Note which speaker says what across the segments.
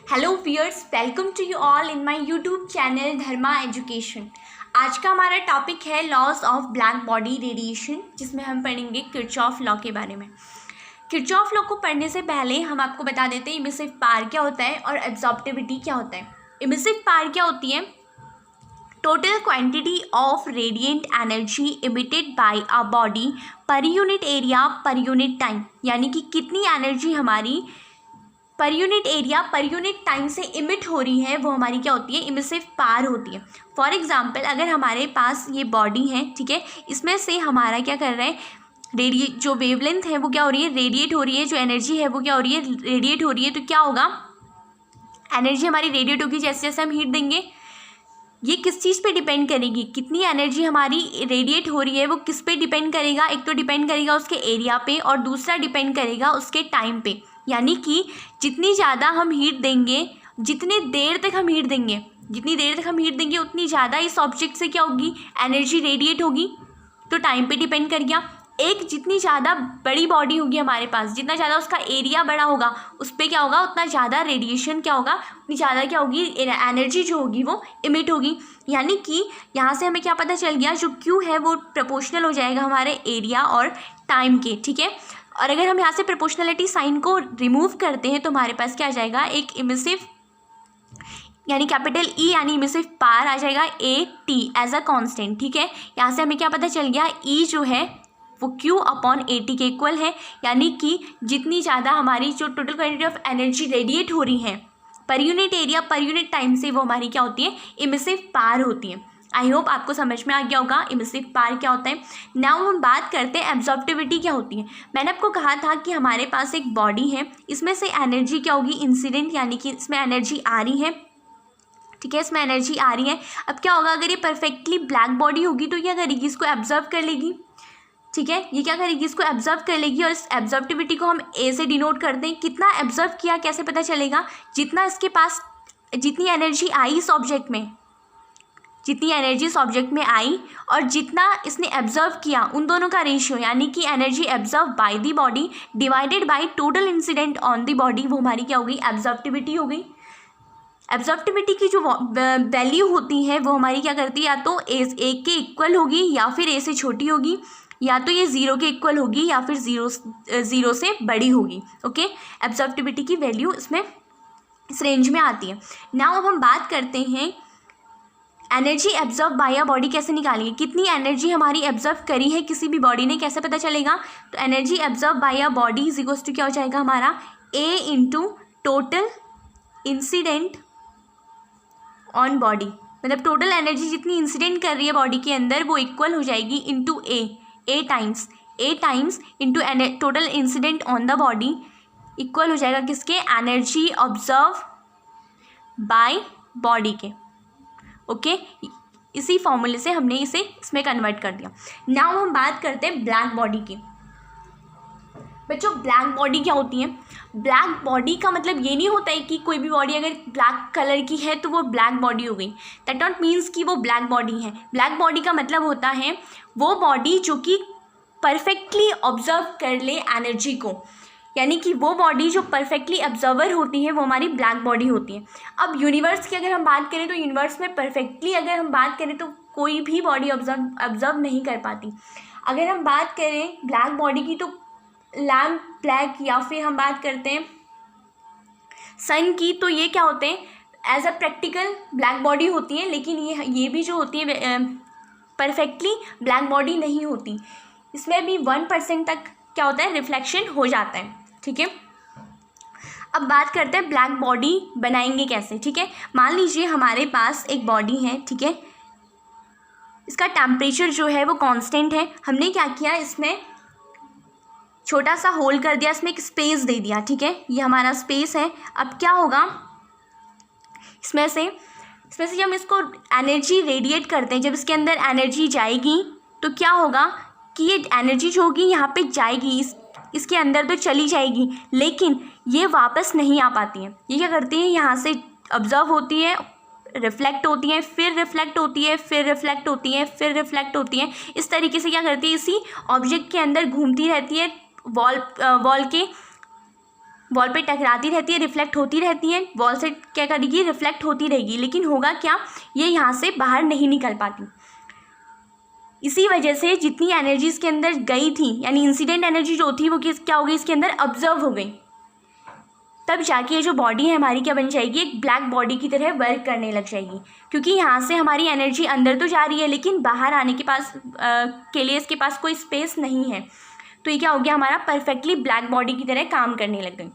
Speaker 1: Hello viewers, welcome to you all in my YouTube channel Dharma education. आज का हमारा topic है laws of black body radiation, जिसमें हम पढ़ेंगे किरचॉफ लॉ के बारे में। किरचॉफ लॉ को पढ़ने से पहले हम आपको बता देते हैं इमिसिव पावर क्या होता है और एब्जॉर्प्टिविटी क्या होता है। इमिसिव पावर क्या होती है? Total quantity of radiant energy emitted by a body per unit area per unit time, यानी कि कितनी एनर्जी हमारी per unit area per unit time से इमिट हो रही है, वो हमारी क्या होती है? इमिसिव पावर होती है। फॉर एग्जांपल, अगर हमारे पास ये बॉडी है, ठीक है, इसमें से हमारा क्या कर रहा है, रेडिएट, जो वेवलेंथ है वो क्या हो रही है? रेडिएट हो रही है। जो एनर्जी है वो क्या हो रही है? रेडिएट हो रही है। तो क्या होगा? एनर्जी हमारी रेडिएट होगी जैसे जैसे हम हीट देंगे। ये किस चीज़ पे डिपेंड करेगी? कितनी एनर्जी हमारी रेडिएट हो रही है वो किस पे डिपेंड करेगा? एक तो डिपेंड करेगा उसके एरिया पे और दूसरा डिपेंड करेगा उसके टाइम पे। यानी कि जितनी ज़्यादा हम हीट देंगे, जितनी देर तक हम हीट देंगे उतनी ज़्यादा इस ऑब्जेक्ट से क्या होगी? एनर्जी रेडिएट होगी। तो टाइम पे डिपेंड कर गया। एक जितनी ज़्यादा बड़ी बॉडी होगी हमारे पास, जितना ज़्यादा उसका एरिया बड़ा होगा, उस पर क्या होगा? उतना ज़्यादा रेडिएशन क्या होगा? उतनी ज़्यादा क्या होगी? एनर्जी जो होगी वो इमिट होगी। यानी कि यहाँ से हमें क्या पता चल गया? जो क्यू है वो प्रोपोर्शनल हो जाएगा हमारे एरिया और टाइम के, ठीक है। और अगर हम यहाँ से प्रोपोर्शनलिटी साइन को रिमूव करते हैं तो हमारे पास क्या आ जाएगा? एक इमिसिव, यानी कैपिटल ई यानी इमिसिव पावर आ जाएगा A T as a constant, ठीक है। यहाँ से हमें क्या पता चल गया? ई जो है वो क्यू अपॉन ए टी के इक्वल है। यानी कि जितनी ज़्यादा हमारी जो total quantity of energy radiate हो रही है पर unit area per unit time से, वो हमारी क्या होती है? इमिसिव पावर होती है। आई होप आपको समझ में आ गया होगा इमिसिव पावर क्या होता है। नाउ हम बात करते हैं एब्जॉर्प्टिविटी क्या होती है। मैंने आपको कहा था कि हमारे पास एक बॉडी है, इसमें से एनर्जी क्या होगी? इंसिडेंट, यानी कि इसमें एनर्जी आ रही है, ठीक है, इसमें एनर्जी आ रही है। अब क्या होगा? अगर ये परफेक्टली ब्लैक बॉडी होगी तो क्या करेगी? इसको एब्जॉर्व कर लेगी, ठीक है। ये क्या करेगी? इसको एब्जॉर्व कर लेगी। और इस एब्जॉर्प्टिविटी को हम ए से डिनोट करते हैं। कितना एब्जॉर्व किया कैसे पता चलेगा? जितना इसके पास, जितनी एनर्जी आई इस ऑब्जेक्ट में, जितनी एनर्जी इस ऑब्जेक्ट में आई और जितना इसने एब्जर्व किया, उन दोनों का रेशियो, यानी कि energy एब्जर्व by the body divided by total incident on the body, वो हमारी क्या हो गई? एब्जॉर्प्टिविटी हो गई। एब्जॉर्प्टिविटी की जो वैल्यू होती है वो हमारी क्या करती है? या तो ए के इक्वल होगी या फिर ए से छोटी होगी, या तो ये ज़ीरो के इक्वल होगी या फिर ज़ीरो से बड़ी होगी। ओके, एब्जॉर्प्टिविटी की वैल्यू इसमें इस रेंज में आती है। नाउ अब हम बात करते हैं energy absorb by a body कैसे निकालेंगे? कितनी एनर्जी हमारी एब्जॉर्ब करी है किसी भी बॉडी ने, कैसे पता चलेगा? तो energy absorb by a body is equals to क्या हो जाएगा हमारा? A into total incident on body. मतलब टोटल एनर्जी जितनी इंसिडेंट कर रही है बॉडी के अंदर वो इक्वल हो जाएगी into A times into total incident on the body equal हो जाएगा किसके? एनर्जी ऑब्जर्व बाय बॉडी के। ओके, इसी फॉर्मूले से हमने इसे इसमें कन्वर्ट कर दिया। नाउ हम बात करते हैं ब्लैक बॉडी की। बच्चों, ब्लैक बॉडी क्या होती है? ब्लैक बॉडी का मतलब ये नहीं होता है कि कोई भी बॉडी अगर ब्लैक कलर की है तो वो ब्लैक बॉडी हो गई। दैट नॉट मीन्स कि वो ब्लैक बॉडी है। ब्लैक बॉडी का मतलब होता है वो बॉडी जो कि परफेक्टली ऑब्जर्व कर ले एनर्जी को, यानी कि वो बॉडी जो परफेक्टली ऑब्जर्वर होती है वो हमारी ब्लैक बॉडी होती है। अब यूनिवर्स की अगर हम बात करें तो यूनिवर्स में परफेक्टली अगर हम बात करें तो कोई भी बॉडी ऑब्जर्व नहीं कर पाती। अगर हम बात करें ब्लैक बॉडी की तो लैम्प ब्लैक, या फिर हम बात करते हैं सन की, तो ये क्या होते हैं? As a practical black body होती है, लेकिन ये भी जो होती है परफेक्टली ब्लैक बॉडी नहीं होती। इसमें भी 1% तक क्या होता है? रिफ्लेक्शन हो जाता है, ठीक है। अब बात करते हैं ब्लैक बॉडी बनाएंगे कैसे, ठीक है। मान लीजिए हमारे पास एक बॉडी है, ठीक है, इसका टेम्परेचर जो है वो कांस्टेंट है। हमने क्या किया? इसमें छोटा सा होल कर दिया, इसमें एक स्पेस दे दिया, ठीक है, ये हमारा स्पेस है। अब क्या होगा? इसमें से जब हम इसको एनर्जी रेडिएट करते हैं, जब इसके अंदर एनर्जी जाएगी तो क्या होगा कि ये एनर्जी जो होगी यहाँ पे जाएगी, इसके अंदर तो चली जाएगी, लेकिन ये वापस नहीं आ पाती है। ये क्या करती है? यहाँ से ऑब्जर्व होती है, रिफ्लेक्ट होती है, फिर रिफ्लेक्ट होती है, फिर रिफ्लेक्ट होती है, फिर रिफ्लेक्ट होती है। इस तरीके से क्या करती है? इसी ऑब्जेक्ट के अंदर घूमती रहती है, वॉल के वॉल पे टकराती रहती है, रिफ्लेक्ट होती रहती है, वॉल से क्या करेगी, रिफ्लेक्ट होती रहेगी, लेकिन होगा क्या, ये यहाँ से बाहर नहीं निकल पाती। इसी वजह से जितनी एनर्जी इसके अंदर गई थी, यानी इंसिडेंट एनर्जी जो थी वो क्या हो गई, इसके अंदर ऑब्जर्व हो गई। तब जाके ये जो बॉडी है हमारी क्या बन जाएगी, एक ब्लैक बॉडी की तरह वर्क करने लग जाएगी, क्योंकि यहाँ से हमारी एनर्जी अंदर तो जा रही है लेकिन बाहर आने के पास के लिए इसके पास कोई स्पेस नहीं है। तो ये क्या हो गया, हमारा परफेक्टली ब्लैक बॉडी की तरह काम करने लग गई।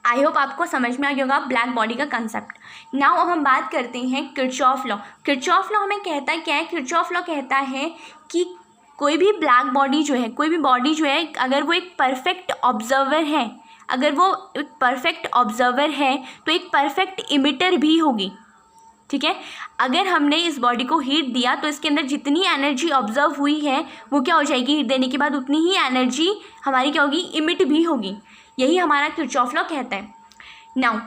Speaker 1: आई होप आपको समझ में आ गया होगा ब्लैक बॉडी का कंसेप्ट। नाउ अब हम बात करते हैं किरचॉफ लॉ। किरचॉफ लॉ हमें कहता है क्या है, किरचॉफ लॉ कहता है कि कोई भी ब्लैक बॉडी जो है, कोई भी बॉडी जो है, अगर वो एक परफेक्ट ऑब्जर्वर है, अगर वो एक परफेक्ट ऑब्जर्वर है तो एक परफेक्ट इमिटर भी होगी। ठीक है, अगर हमने इस बॉडी को हीट दिया तो इसके अंदर जितनी एनर्जी ऑब्जर्व हुई है वो क्या हो जाएगी, हीट देने के बाद उतनी ही एनर्जी हमारी क्या होगी, इमिट भी होगी। यही हमारा किरचॉफ लॉ कहता है। नाउ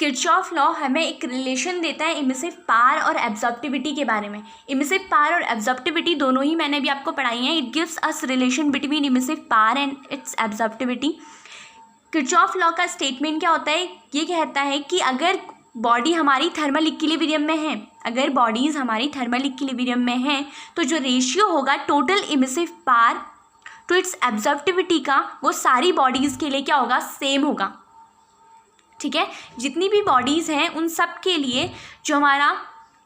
Speaker 1: किरचॉफ लॉ हमें एक रिलेशन देता है इमिसिव पावर और एब्जॉर्प्टिविटी के बारे में। इमिसिव पावर और एब्जॉर्प्टिविटी दोनों ही मैंने अभी आपको पढ़ाई हैं। It gives us relation between emissive power and it's absorptivity. Kirchhoff law का स्टेटमेंट क्या होता है, ये कहता है कि अगर बॉडी हमारी थर्मल इक्विलिब्रियम में है, अगर बॉडीज़ हमारी थर्मल इक्विलिब्रियम में हैं तो जो रेशियो होगा total emissive power to its absorptivity का, वो सारी बॉडीज़ के लिए क्या होगा, सेम होगा। ठीक है, जितनी भी बॉडीज़ हैं उन सब के लिए जो हमारा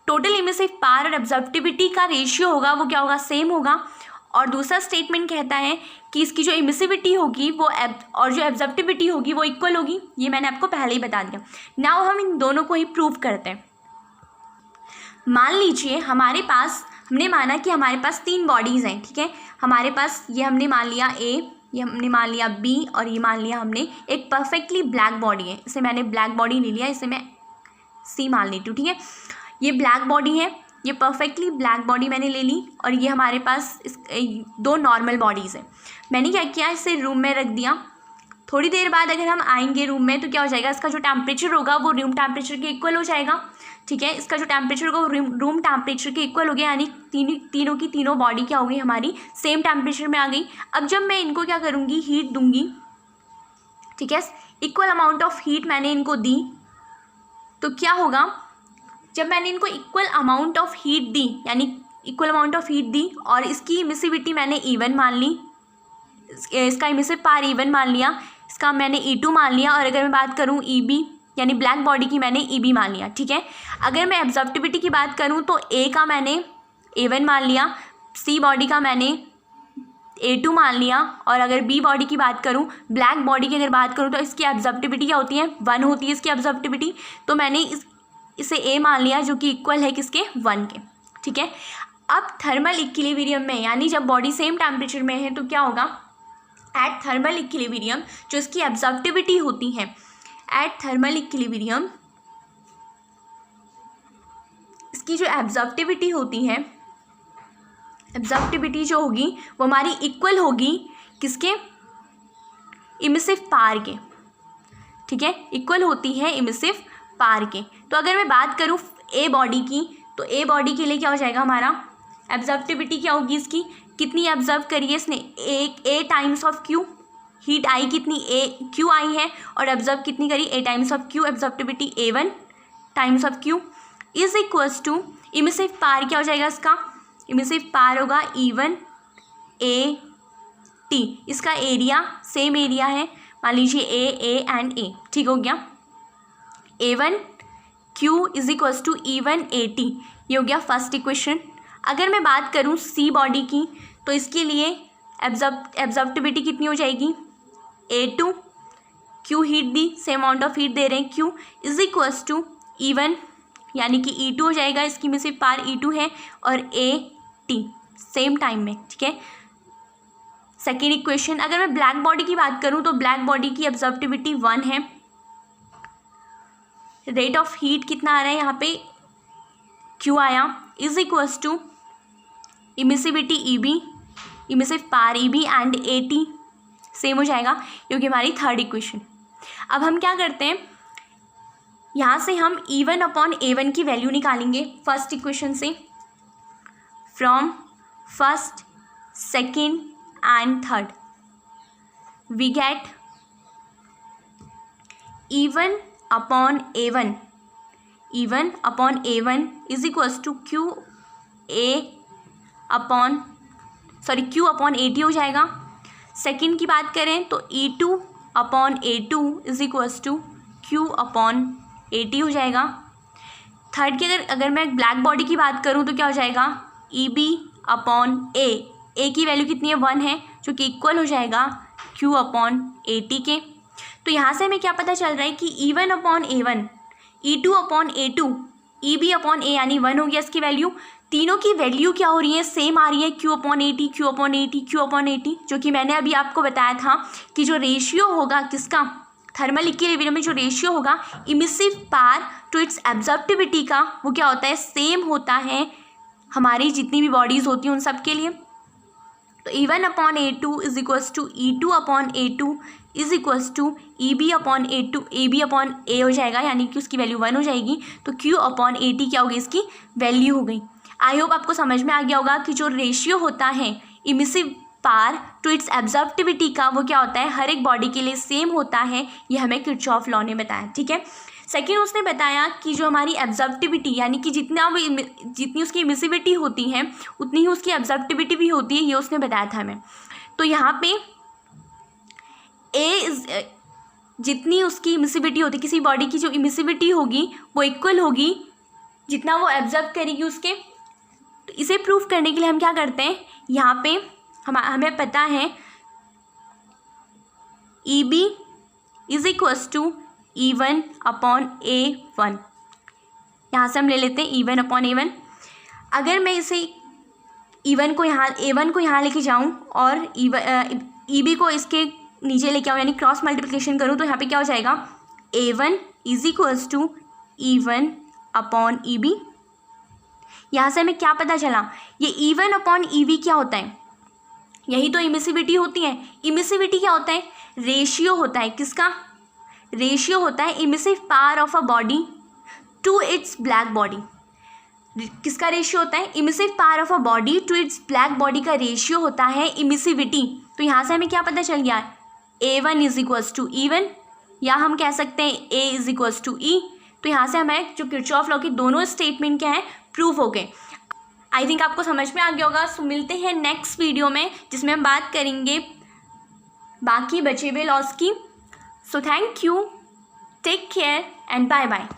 Speaker 1: टोटल इमिसिव पावर और एब्जॉर्प्टिविटी का रेशियो होगा वो क्या होगा, सेम होगा। और दूसरा स्टेटमेंट कहता है कि इसकी जो इमिसिविटी होगी वो और जो एब्जॉर्प्टिविटी होगी वो इक्वल होगी। ये मैंने आपको पहले ही बता दिया। नाउ हम इन दोनों को ही प्रूव करते हैं। मान लीजिए हमारे पास, हमने माना कि हमारे पास 3 बॉडीज़ हैं। ठीक है, हमारे पास ये हमने मान लिया ए, ये हमने मान लिया बी, और ये मान लिया हमने एक परफेक्टली ब्लैक बॉडी है। इसे मैंने ब्लैक बॉडी ले लिया, इसे मैं सी मान लेती हूँ। ठीक है, ये ब्लैक बॉडी है, ये परफेक्टली ब्लैक बॉडी मैंने ले ली, और ये हमारे पास 2 नॉर्मल बॉडीज़ हैं। मैंने क्या किया, इसे रूम में रख दिया। थोड़ी देर बाद अगर हम आएंगे रूम में तो क्या हो जाएगा, इसका जो टेम्परेचर होगा वो रूम टेम्परेचर के इक्वल हो जाएगा। ठीक है, इसका जो टेम्परेचर होगा वो रूम टेम्परेचर के इक्वल हो गया, यानी तीनों की तीनों बॉडी क्या हो गई, हमारी सेम टेम्परेचर में आ गई। अब जब मैं इनको क्या करूँगी, हीट दूंगी। ठीक है, इक्वल अमाउंट ऑफ हीट मैंने इनको दी, तो क्या होगा, जब मैंने इनको इक्वल अमाउंट ऑफ हीट दी, यानी इक्वल अमाउंट ऑफ हीट दी और इसकी इमिसिविटी मैंने E1 मान ली, इसका इमिसिव पावर E1 मान लिया, इसका मैंने E2 मान लिया, और अगर मैं बात करूँ EB यानी ब्लैक बॉडी की मैंने EB मान लिया। ठीक है, अगर मैं एब्जॉर्प्टिविटी की बात करूँ तो A का मैंने A1 मान लिया, C बॉडी का मैंने A2 मान लिया, और अगर B बॉडी की बात करूँ, ब्लैक बॉडी की अगर बात करूँ तो इसकी एब्जॉर्प्टिविटी क्या होती है, 1 होती है इसकी एब्जॉर्प्टिविटी। तो मैंने इसे A मान लिया जो कि इक्वल है किसके, 1 के। ठीक है, अब थर्मल इक्विलिब्रियम में, यानी जब बॉडी सेम टेम्परेचर में है तो क्या होगा, एट थर्मल इक्विलिब्रियम जो इसकी एब्जॉर्प्टिविटी होती है, एट थर्मल इक्विलिब्रियम इसकी जो एब्जॉर्प्टिविटी होती है, एब्जॉर्प्टिविटी जो होगी वो हमारी इक्वल होगी किसके, इमिसिव पावर के। ठीक है, इक्वल होती है इमिसिव पावर के। तो अगर मैं बात करूँ ए बॉडी की, तो ए बॉडी के लिए क्या हो जाएगा, हमारा एब्जॉर्प्टिविटी क्या होगी, इसकी कितनी ऑब्जर्व करी है इसने, a times of Q, heat आई कितनी, ए क्यू आई है, और ऑब्जर्व कितनी करी, a times of Q, absorptivity A1 times of Q is equals to emissive power क्या हो जाएगा, इसका इमिसिव पावर होगा E1 AT, इसका एरिया सेम एरिया है, मान लीजिए ए एंड ए। ठीक हो गया, A1 Q is equals to E1 AT, ये हो गया फर्स्ट इक्वेशन। अगर मैं बात करूँ सी बॉडी की तो इसके लिए एब्जॉर्प्टिविटी कितनी हो जाएगी, A2 Q हीट दी, सेम अमाउंट ऑफ हीट दे रहे हैं Q is equals to E1 यानी कि E2 हो जाएगा, इसकी में सिर्फ पार E2 है, और AT सेम टाइम में। ठीक है, सेकेंड इक्वेशन। अगर मैं ब्लैक बॉडी की बात करूँ तो ब्लैक बॉडी की एब्जॉर्प्टिविटी 1 है, रेट ऑफ हीट कितना आ रहा है यहाँ पे, Q आया, is equals to emissivity EB, emissive power EB and AT same हो जाएगा, क्योंकि हमारी थर्ड इक्वेशन। अब हम क्या करते हैं, यहाँ से हम E1 अपॉन A1 की वैल्यू निकालेंगे फर्स्ट इक्वेशन से, from first, second and third we get E1 upon A1, E1 upon A1 is equals to Q upon AT हो जाएगा। सेकेंड की बात करें तो E2 upon A2 is equals to Q upon AT हो जाएगा। Third की अगर मैं ब्लैक बॉडी की बात करूं तो क्या हो जाएगा, EB अपॉन A की वैल्यू कितनी है, 1 है, जो कि इक्वल हो जाएगा Q अपॉन AT के। तो यहाँ से हमें क्या पता चल रहा है कि E1 upon A1, E2 upon A2, EB upon A यानी 1 हो गया इसकी वैल्यू। तीनों की वैल्यू क्या हो रही है, सेम आ रही है, Q upon AT, Q upon AT, Q upon AT, जो कि मैंने अभी आपको बताया था कि जो रेशियो होगा किसका, थर्मल इक्विलिब्रियम में जो रेशियो होगा emissive power to its absorptivity का, वो क्या होता है, सेम होता है हमारी जितनी भी बॉडीज़ होती हैं उन सब के लिए। तो E1 upon A2 is equals to E2 upon A2 is equals to EB upon AB upon A हो जाएगा, यानी कि उसकी वैल्यू 1 हो जाएगी। तो Q अपॉन AT क्या होगी, इसकी वैल्यू हो गई। आई होप आपको समझ में आ गया होगा कि जो रेशियो होता है emissive power to its absorptivity का, वो क्या होता है, हर एक बॉडी के लिए सेम होता है। ये हमें किरचॉफ लॉ ने बताया, ठीक है। सेकेंड उसने बताया कि जो हमारी एब्जॉर्प्टिविटी यानी कि जितनी उसकी इमिसिविटी होती है उतनी ही उसकी एब्जॉर्प्टिविटी भी होती है, ये उसने बताया था हमें। तो यहाँ पे जितनी उसकी इमिसिविटी होती है, किसी बॉडी की जो इमिसिविटी होगी वो इक्वल होगी जितना वो एब्जॉर्ब करेगी उसके। तो इसे प्रूफ करने के लिए हम क्या करते हैं, यहाँ पे हमें पता है EB is equals to E1 upon A1, यहाँ से हम ले लेते हैं E1 अपॉन A1। अगर मैं इसे A1 को यहाँ लेके जाऊँ और EB को इसके नीचे लेके आऊँ, यानी क्रॉस मल्टीप्लिकेशन करूँ, तो यहाँ पे क्या हो जाएगा, A1 is equals to E1 upon EB। यहाँ से हमें क्या पता चला, ये E1 अपॉन EB क्या होता है, यही तो इमिसिविटी होती है। इमिसिविटी क्या होता है, रेशियो होता है, किसका, रेशियो होता है emissive power of a body to its black body. किसका रेशियो होता है, emissive power of a body to its black body का रेशियो होता है इमिसिविटी। तो यहाँ से हमें क्या पता चल गया, A1 is equals to E1, या हम कह सकते हैं A is equals to E। तो यहाँ से हमें जो किरचॉफ लॉ के दोनों स्टेटमेंट क्या है, प्रूफ हो गए। आई थिंक आपको समझ में आ गया होगा। सो मिलते हैं नेक्स्ट वीडियो में, जिसमें हम बात करेंगे बाकी बचे हुए लॉस की। So thank you, take care and bye bye.